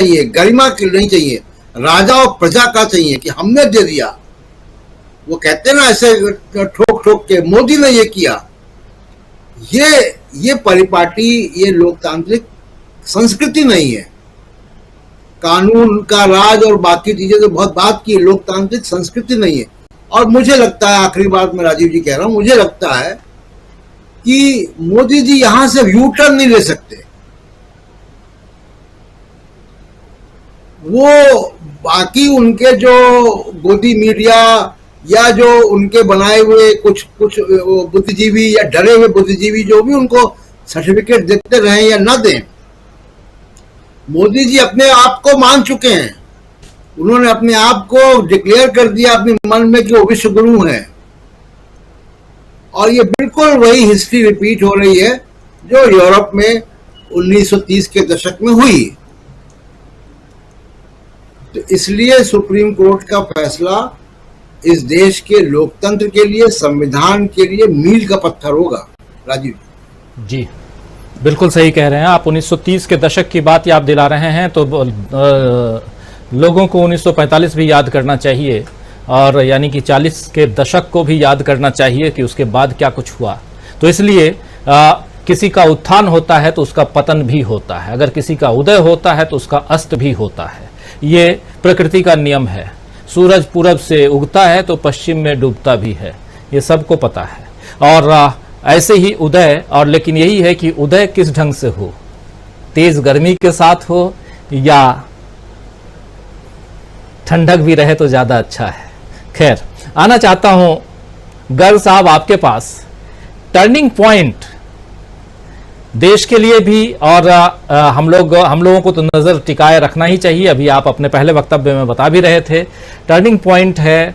चाहिए, गरिमा की नहीं चाहिए, राजा और प्रजा का चाहिए कि हमने दे दिया। वो कहते हैं ना ऐसे ठोक ठोक के, मोदी ने ये किया। ये परिपाटी, ये लोकतांत्रिक संस्कृति नहीं है। कानून का राज और बाकी चीजें तो बहुत बात की, लोकतांत्रिक संस्कृति नहीं है। और मुझे लगता है, आखिरी बात मैं राजीव जी कह रहा हूं, मुझे लगता है कि मोदी जी यहां से यू टर्न नहीं ले सकते। वो बाकी उनके जो गोदी मीडिया या जो उनके बनाए हुए कुछ बुद्धिजीवी या डरे हुए बुद्धिजीवी जो भी उनको सर्टिफिकेट देते रहे या ना दें, मोदी जी अपने आप को मान चुके हैं। उन्होंने अपने आप को डिक्लेयर कर दिया अपने मन में कि वो विश्व गुरु हैं। और ये बिल्कुल वही हिस्ट्री रिपीट हो रही है जो यूरोप में 1930 के दशक में हुई। तो इसलिए सुप्रीम कोर्ट का फैसला इस देश के लोकतंत्र के लिए, संविधान के लिए मील का पत्थर होगा। राजीव जी बिल्कुल सही कह रहे हैं आप। 1930 के दशक की बात याद दिला रहे हैं, तो लोगों को 1945 भी याद करना चाहिए, और यानी कि 40 के दशक को भी याद करना चाहिए कि उसके बाद क्या कुछ हुआ। तो इसलिए किसी का उत्थान होता है तो उसका पतन भी होता है, अगर किसी का उदय होता है तो उसका अस्त भी होता है। ये प्रकृति का नियम है। सूरज पूरब से उगता है तो पश्चिम में डूबता भी है, ये सबको पता है। और ऐसे ही उदय, और लेकिन यही है कि उदय किस ढंग से हो, तेज गर्मी के साथ हो या ठंडक भी रहे तो ज्यादा अच्छा है। खैर, आना चाहता हूं गर्ग साहब आपके पास। टर्निंग पॉइंट देश के लिए भी, और हम लोगों को तो नजर टिकाए रखना ही चाहिए। अभी आप अपने पहले वक्तव्य में बता भी रहे थे, टर्निंग पॉइंट है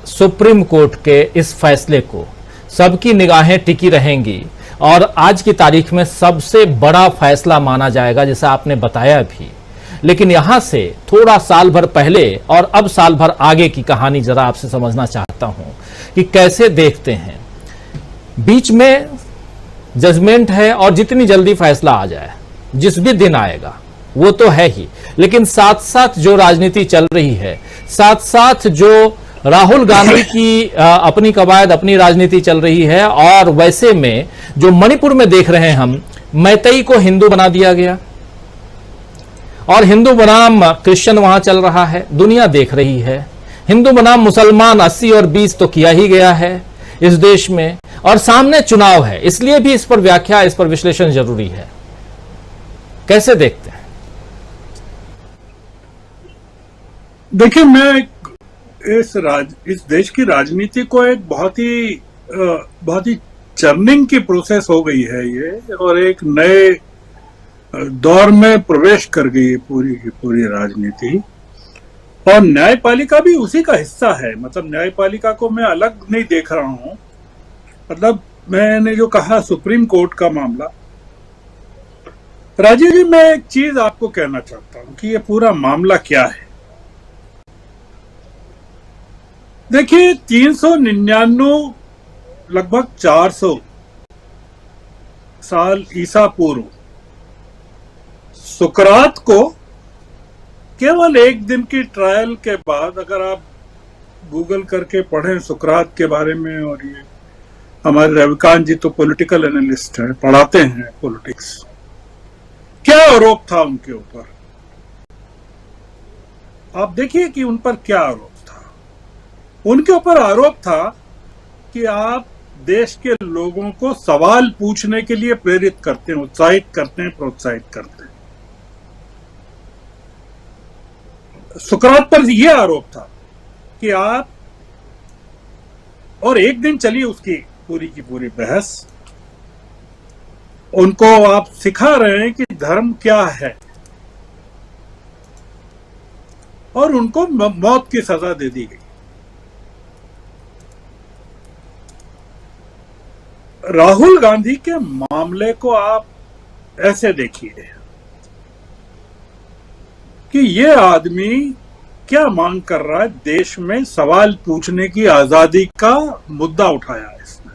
सुप्रीम कोर्ट के इस फैसले को सबकी निगाहें टिकी रहेंगी, और आज की तारीख में सबसे बड़ा फैसला माना जाएगा, जैसा आपने बताया भी। लेकिन यहां से थोड़ा साल भर पहले और अब साल भर आगे की कहानी जरा आपसे समझना चाहता हूं कि कैसे देखते हैं। बीच में जजमेंट है, और जितनी जल्दी फैसला आ जाए, जिस भी दिन आएगा वो तो है ही, लेकिन साथ साथ जो राजनीति चल रही है, साथ साथ जो राहुल गांधी की अपनी कवायद, अपनी राजनीति चल रही है, और वैसे में जो मणिपुर में देख रहे हैं हम, मैतेई को हिंदू बना दिया गया और हिंदू बनाम क्रिश्चियन वहां चल रहा है, दुनिया देख रही है। हिंदू बनाम मुसलमान 80 और 20 तो किया ही गया है इस देश में, और सामने चुनाव है, इसलिए भी इस पर व्याख्या, इस पर विश्लेषण जरूरी है। कैसे देखते हैं? देखिए, मैं इस देश की राजनीति को एक बहुत ही चर्निंग की प्रोसेस हो गई है ये, और एक नए दौर में प्रवेश कर गई है पूरी की पूरी राजनीति। और न्यायपालिका भी उसी का हिस्सा है। मतलब न्यायपालिका को मैं अलग नहीं देख रहा हूं। मतलब मैंने जो कहा सुप्रीम कोर्ट का मामला, राजीव जी, मैं एक चीज आपको कहना चाहता हूं कि ये पूरा मामला क्या है। देखिए, 399 लगभग 400 साल ईसा पूर्व सुकरात को केवल एक दिन की ट्रायल के बाद, अगर आप गूगल करके पढ़ें सुकरात के बारे में, और ये हमारे रविकांत जी तो पॉलिटिकल एनालिस्ट हैं, पढ़ाते हैं पॉलिटिक्स, क्या आरोप था उनके ऊपर, आप देखिए कि उन पर क्या आरोप था। उनके ऊपर आरोप था कि आप देश के लोगों को सवाल पूछने के लिए प्रेरित करते हैं, उत्साहित करते हैं, प्रोत्साहित करते हैं। सुकरात पर यह आरोप था कि आप, और एक दिन चली उसकी पूरी की पूरी बहस, उनको आप सिखा रहे हैं कि धर्म क्या है, और उनको मौत की सजा दे दी गई। राहुल गांधी के मामले को आप ऐसे देखिए कि ये आदमी क्या मांग कर रहा है। देश में सवाल पूछने की आजादी का मुद्दा उठाया है इसने।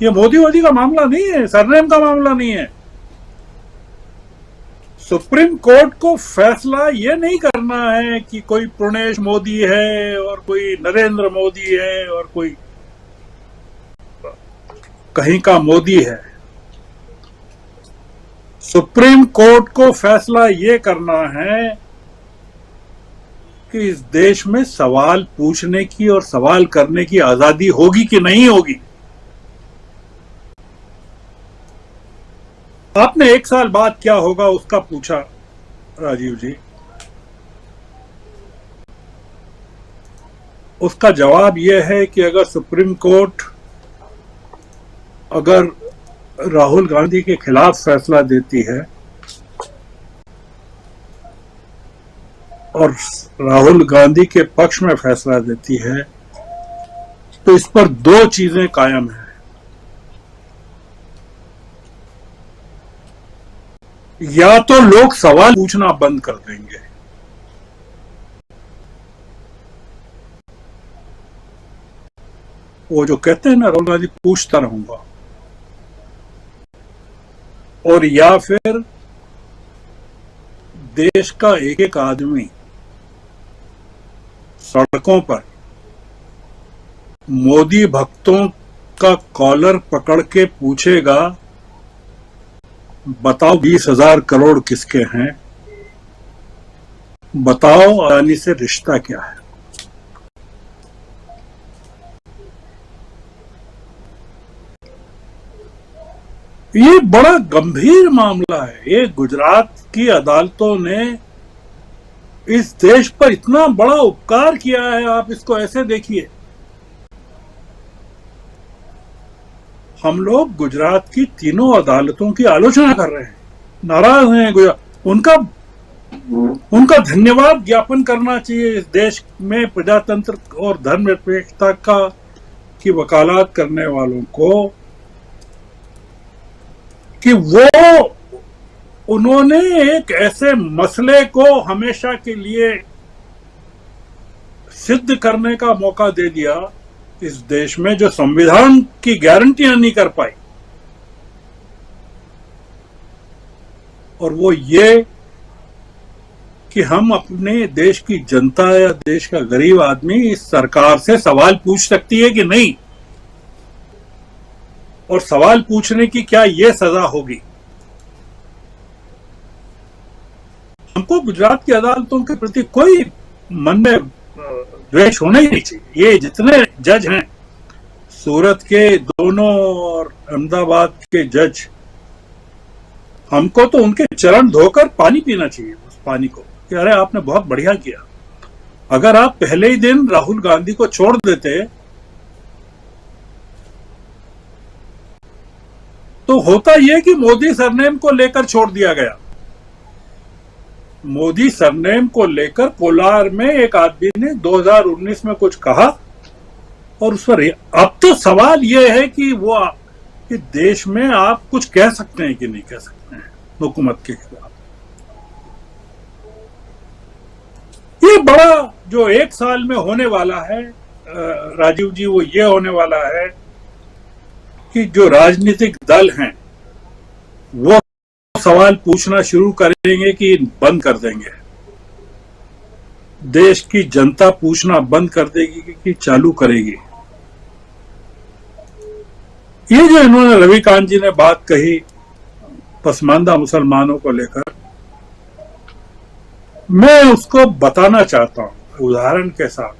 ये मोदी का मामला नहीं है, सरनेम का मामला नहीं है। सुप्रीम कोर्ट को फैसला ये नहीं करना है कि कोई प्रणेश मोदी है और कोई नरेंद्र मोदी है और कोई कहीं का मोदी है। सुप्रीम कोर्ट को फैसला ये करना है कि इस देश में सवाल पूछने की और सवाल करने की आजादी होगी कि नहीं होगी। आपने 1 साल बाद क्या होगा उसका पूछा राजीव जी, उसका जवाब यह है कि अगर सुप्रीम कोर्ट अगर राहुल गांधी के खिलाफ फैसला देती है और राहुल गांधी के पक्ष में फैसला देती है तो इस पर 2 चीजें कायम हैं। या तो लोग सवाल पूछना बंद कर देंगे, वो जो कहते हैं ना राहुल गांधी पूछता रहूंगा, और या फिर देश का एक एक आदमी सड़कों पर मोदी भक्तों का कॉलर पकड़ के पूछेगा, बताओ 20,000 करोड़ किसके हैं, बताओ अडानी से रिश्ता क्या है। ये बड़ा गंभीर मामला है। ये गुजरात की अदालतों ने इस देश पर इतना बड़ा उपकार किया है, आप इसको ऐसे देखिए। हम लोग गुजरात की तीनों अदालतों की आलोचना कर रहे हैं, नाराज हैं। उनका धन्यवाद ज्ञापन करना चाहिए इस देश में प्रजातंत्र और धर्मनिरपेक्षता की वकालत करने वालों को, कि वो उन्होंने एक ऐसे मसले को हमेशा के लिए सिद्ध करने का मौका दे दिया इस देश में, जो संविधान की गारंटियां नहीं कर पाई। और वो ये कि हम अपने देश की जनता या देश का गरीब आदमी इस सरकार से सवाल पूछ सकती है कि नहीं, और सवाल पूछने की क्या ये सजा होगी। हमको गुजरात की अदालतों के प्रति कोई मन में द्वेष होना ही नहीं चाहिए। ये जितने जज हैं, सूरत के दोनों और अहमदाबाद के जज, हमको तो उनके चरण धोकर पानी पीना चाहिए, उस पानी को, कि अरे आपने बहुत बढ़िया किया। अगर आप पहले ही दिन राहुल गांधी को छोड़ देते तो होता यह कि मोदी सरनेम को लेकर छोड़ दिया गया। मोदी सरनेम को लेकर कोलार में एक आदमी ने 2019 में कुछ कहा, और उस पर अब तो सवाल यह है कि वो कि देश में आप कुछ कह सकते हैं कि नहीं कह सकते हैं हुकूमत के खिलाफ। ये बड़ा जो 1 साल में होने वाला है राजीव जी, वो ये होने वाला है कि जो राजनीतिक दल हैं वो सवाल पूछना शुरू करेंगे कि बंद कर देंगे, देश की जनता पूछना बंद कर देगी कि चालू करेगी। ये जो इन्होंने रविकांत जी ने बात कही पसमानदा मुसलमानों को लेकर, मैं उसको बताना चाहता हूं उदाहरण के साथ,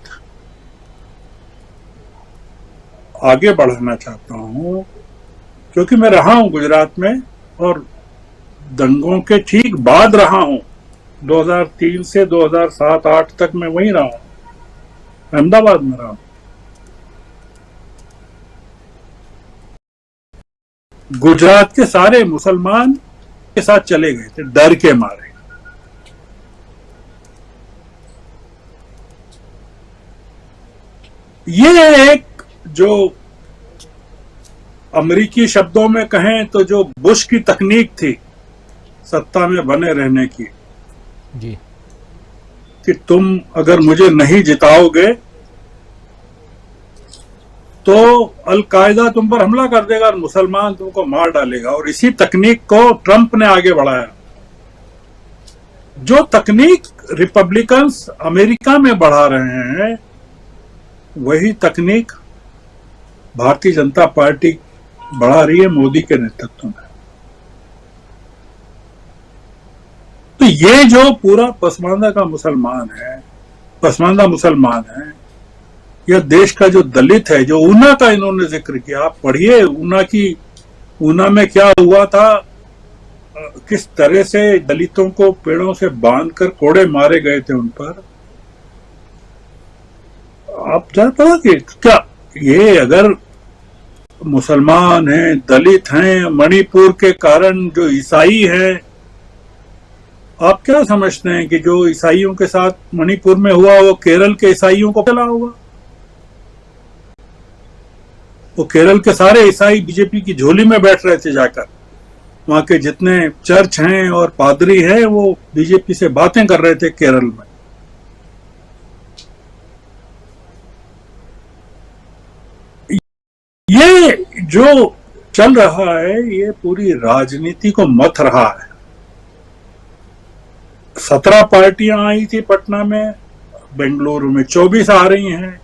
आगे बढ़ाना चाहता हूं, क्योंकि मैं रहा हूं गुजरात में और दंगों के ठीक बाद रहा हूं। 2003 से 2007-8 तक मैं वहीं रहा हूं, अहमदाबाद में रहा हूं। गुजरात के सारे मुसलमान के साथ चले गए थे डर के मारे। ये एक जो अमेरिकी शब्दों में कहें तो जो बुश की तकनीक थी सत्ता में बने रहने की, जी, कि तुम अगर मुझे नहीं जिताओगे तो अल-कायदा तुम पर हमला कर देगा और मुसलमान तुमको मार डालेगा। और इसी तकनीक को ट्रंप ने आगे बढ़ाया जो तकनीक रिपब्लिकन्स अमेरिका में बढ़ा रहे हैं वही तकनीक भारतीय जनता पार्टी बढ़ा रही है मोदी के नेतृत्व में। तो ये जो पूरा पसमानदा मुसलमान है, यह देश का जो दलित है, जो ऊना का इन्होंने जिक्र किया, आप पढ़िए ऊना में क्या हुआ था, किस तरह से दलितों को पेड़ों से बांधकर कोड़े मारे गए थे उन पर। आप जानते हो कि क्या ये अगर मुसलमान हैं, दलित हैं, मणिपुर के कारण जो ईसाई हैं, आप क्या समझते हैं कि जो ईसाइयों के साथ मणिपुर में हुआ वो केरल के ईसाइयों को चला होगा? वो केरल के सारे ईसाई बीजेपी की झोली में बैठ रहे थे जाकर। वहां के जितने चर्च हैं और पादरी हैं वो बीजेपी से बातें कर रहे थे केरल में। ये जो चल रहा है ये पूरी राजनीति को मथ रहा है। 17 पार्टियां आई थी पटना में, बेंगलुरु में 24 आ रही हैं।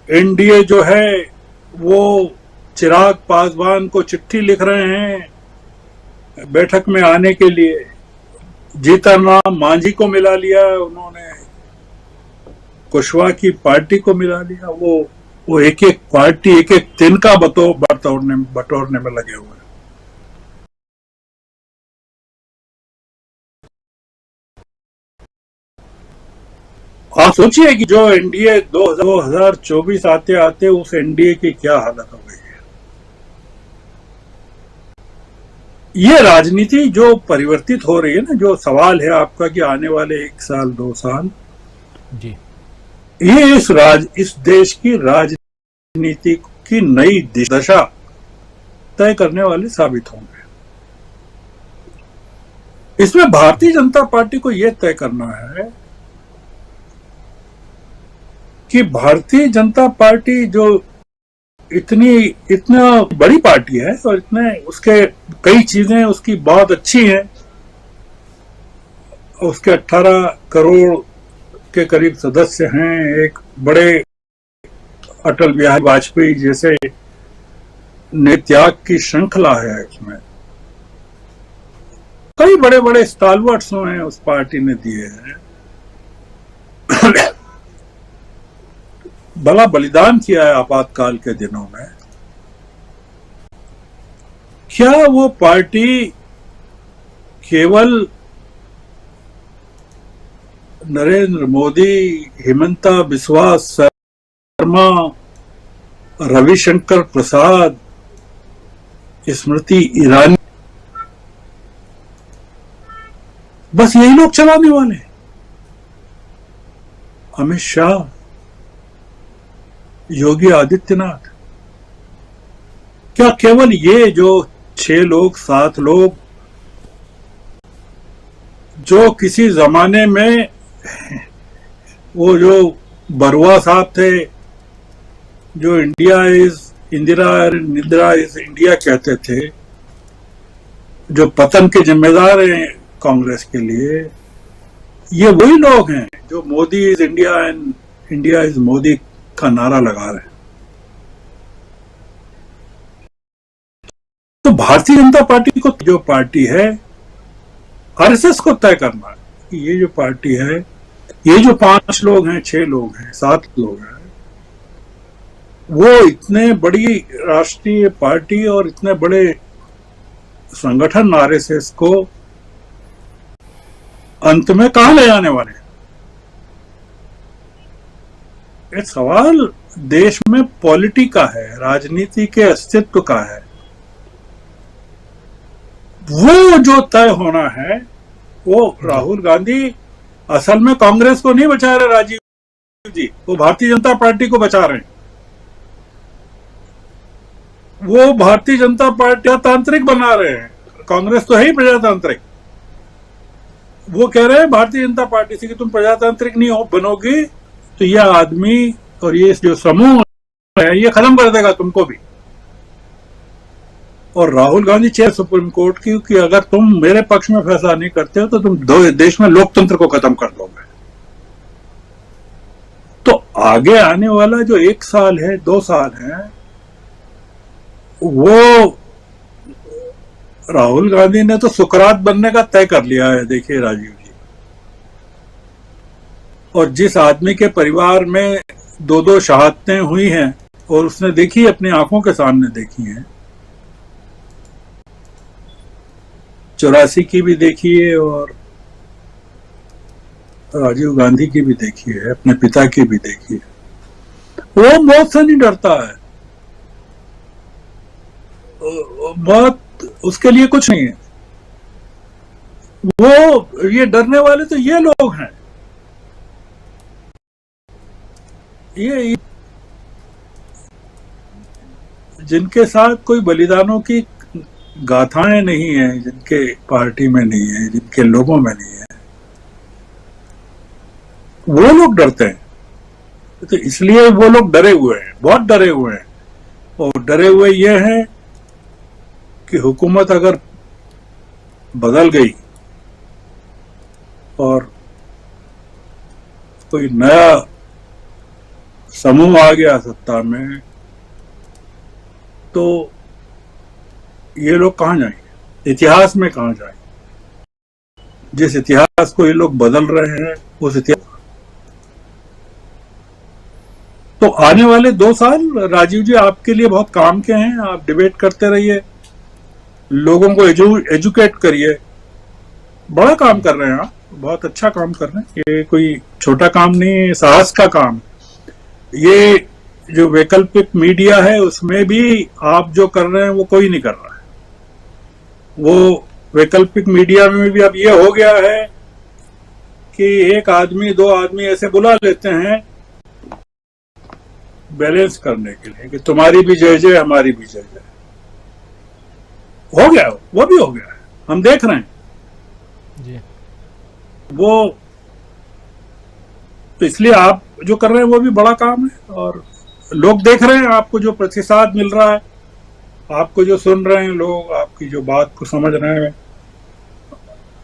एनडीए जो है वो चिराग पासवान को चिट्ठी लिख रहे हैं बैठक में आने के लिए। जीतन राम मांझी को मिला लिया उन्होंने, कुशवाहा की पार्टी को मिला लिया। वो एक एक पार्टी एक एक तिनका बटोरने में लगे हुए हैं। आप सोचिए कि जो एनडीए 2024 आते आते उस एनडीए की क्या हालत हो गई है। ये राजनीति जो परिवर्तित हो रही है ना, जो सवाल है आपका कि आने वाले 1 साल 2 साल जी, ये इस देश की राजनीति की नई दिशा तय करने वाले साबित होंगे। इसमें भारतीय जनता पार्टी को यह तय करना है कि भारतीय जनता पार्टी जो इतना बड़ी पार्टी है और इतने उसके कई चीजें उसकी बहुत अच्छी हैं। उसके 18 करोड़ के करीब सदस्य हैं। एक बड़े अटल बिहारी वाजपेयी जैसे त्याग की श्रृंखला है उसमें। कई बड़े बड़े स्टालवर्ट्स हैं उस पार्टी ने दिए हैं। बड़ा बलिदान किया है आपातकाल के दिनों में। क्या वो पार्टी केवल नरेंद्र मोदी, हिमंता बिस्वा शर्मा, रविशंकर प्रसाद, स्मृति ईरानी, बस यही लोग चलाने वाले? अमित शाह, योगी आदित्यनाथ, क्या केवल ये जो 6 लोग 7 लोग जो किसी जमाने में वो जो बरुआ साहब थे जो निद्रा इज इंडिया कहते थे, जो पतन के जिम्मेदार हैं कांग्रेस के लिए, ये वही लोग हैं जो Modi is India and India is Modi का नारा लगा रहे हैं। तो भारतीय जनता पार्टी को जो पार्टी है, आरएसएस को तय करना है कि ये जो पार्टी है, ये जो 5 लोग हैं, 6 लोग हैं, 7 लोग हैं, वो इतने बड़ी राष्ट्रीय पार्टी और इतने बड़े संगठन आरएसएस को अंत में कहां ले जाने वाले हैं? ये सवाल देश में पॉलिटी का है, राजनीति के अस्तित्व का है। वो जो तय होना है वो राहुल गांधी असल में कांग्रेस को नहीं बचा रहे, राजीव जी, वो भारतीय जनता पार्टी को बचा रहे हैं। वो भारतीय जनता पार्टी प्रजातांत्रिक बना रहे हैं। कांग्रेस तो है ही प्रजातांत्रिक। वो कह रहे हैं भारतीय जनता पार्टी से कि तुम प्रजातांत्रिक नहीं हो बनोगी तो यह आदमी और ये जो समूह है ये खत्म कर देगा तुमको भी। और Rahul Gandhi chair supreme court की कि अगर तुम मेरे पक्ष में फैसला नहीं करते हो तो तुम देश में लोकतंत्र को खत्म कर दोगे। तो आगे आने वाला जो 1 साल है, 2 साल है, वो राहुल गांधी ने तो सुकरात बनने का तय कर लिया है। देखिए राजीव जी, और जिस आदमी के परिवार में 2-2 शहादतें हुई हैं और उसने देखी, अपनी आंखों के सामने देखी हैं, 84 की भी देखी है और राजीव गांधी की भी देखी है, अपने पिता की भी देखी है। वो मौत से नहीं डरता है, मौत उसके लिए कुछ नहीं है। वो ये डरने वाले तो ये लोग हैं, ये जिनके साथ कोई बलिदानों की गाथाएं नहीं है, जिनके पार्टी में नहीं है, जिनके लोगों में नहीं है, वो लोग डरते हैं। तो इसलिए वो लोग डरे हुए हैं, बहुत डरे हुए हैं। और डरे हुए ये हैं कि हुकूमत अगर बदल गई और कोई नया समूह आ गया सत्ता में, तो ये लोग कहां जाएंगे, इतिहास में कहां जाएंगे? जिस इतिहास को ये लोग बदल रहे हैं, उस इतिहास। तो आने वाले 2 साल राजीव जी आपके लिए बहुत काम के हैं। आप डिबेट करते रहिए, लोगों को एजुकेट करिए। बड़ा काम कर रहे हैं आप, बहुत अच्छा काम कर रहे हैं। ये कोई छोटा काम नहीं है, साहस का काम। ये जो वैकल्पिक मीडिया है उसमें भी आप जो कर रहे हैं वो कोई नहीं कर रहा है। वो वैकल्पिक मीडिया में भी अब ये हो गया है कि 1 आदमी 2 आदमी ऐसे बुला लेते हैं बैलेंस करने के लिए कि तुम्हारी भी जय जय, हमारी भी जय जय। हो गया, वो भी हो गया है, हम देख रहे हैं जी। वो। तो इसलिए आप जो कर रहे हैं वो भी बड़ा काम है, और लोग देख रहे हैं आपको जो प्रतिसाद मिल रहा है, आपको जो सुन रहे हैं लोग, आपकी जो बात को समझ रहे हैं,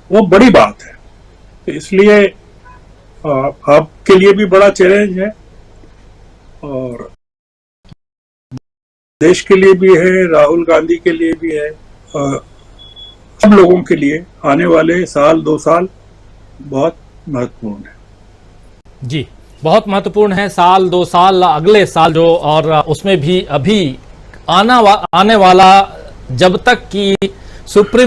वो बड़ी बात है। तो इसलिए आपके लिए भी बड़ा चैलेंज है, और देश के लिए भी है, राहुल गांधी के लिए भी है, सब लोगों के लिए आने वाले साल 2 साल बहुत महत्वपूर्ण है। जी, बहुत महत्वपूर्ण है साल 2 साल, अगले साल जो, और उसमें भी अभी आने वाला, जब तक कि सुप्रीम